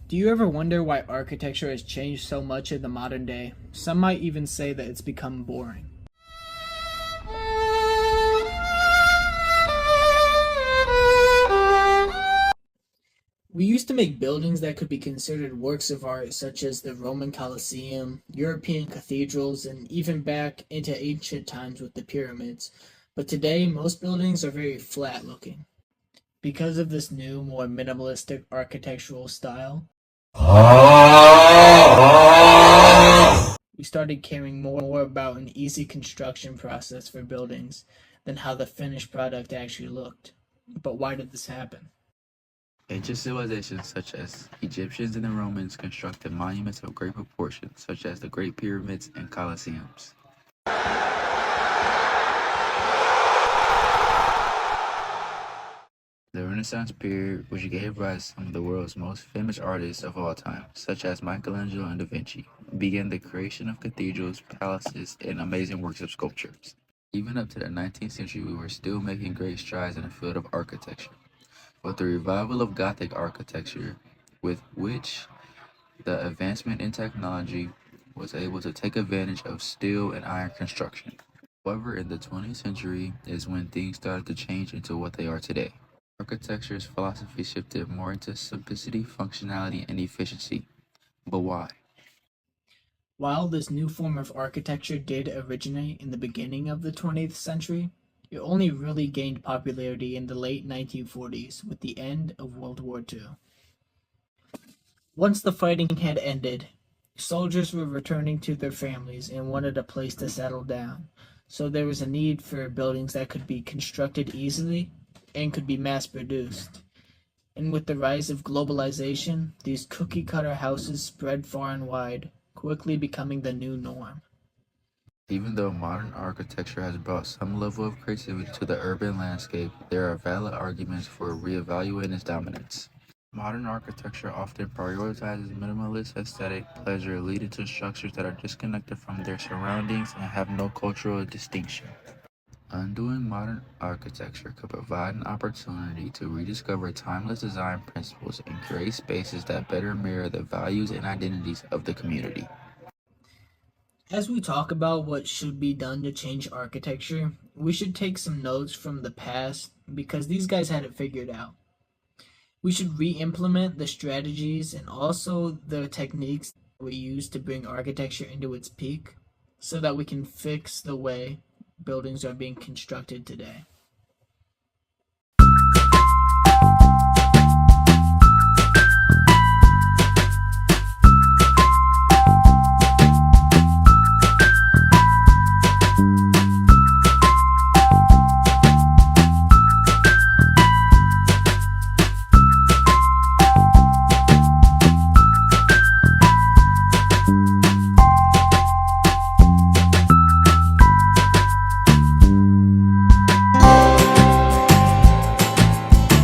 Do you ever wonder why architecture has changed so much in the modern day? Some might even say that it's become boring. We used to make buildings that could be considered works of art, such as the Roman Colosseum, European cathedrals, and even back into ancient times with the pyramids. But today, most buildings are very flat looking. Because of this new, more minimalistic architectural style, we started caring more about an easy construction process for buildings than how the finished product actually looked. But why did this happen? Ancient civilizations such as Egyptians and the Romans constructed monuments of great proportions, such as the Great Pyramids and Colosseums. The Renaissance period, which gave rise to some of the world's most famous artists of all time, such as Michelangelo and Da Vinci, began the creation of cathedrals, palaces, and amazing works of sculpture. Even up to the 19th century, we were still making great strides in the field of architecture. But the revival of Gothic architecture, with which the advancement in technology was able to take advantage of steel and iron construction. However, in the 20th century is when things started to change into what they are today. Architecture's philosophy shifted more into simplicity, functionality, and efficiency. But why? While this new form of architecture did originate in the beginning of the 20th century, it only really gained popularity in the late 1940s with the end of World War II. Once the fighting had ended, soldiers were returning to their families and wanted a place to settle down, so there was a need for buildings that could be constructed easily and could be mass produced. And with the rise of globalization, these cookie cutter houses spread far and wide, quickly becoming the new norm. Even though modern architecture has brought some level of creativity to the urban landscape, there are valid arguments for reevaluating its dominance. Modern architecture often prioritizes minimalist aesthetic pleasure, leading to structures that are disconnected from their surroundings and have no cultural distinction. Undoing modern architecture could provide an opportunity to rediscover timeless design principles and create spaces that better mirror the values and identities of the community. As we talk about what should be done to change architecture, we should take some notes from the past because these guys had it figured out. We should re-implement the strategies and also the techniques we use to bring architecture into its peak so that we can fix the way buildings are being constructed today.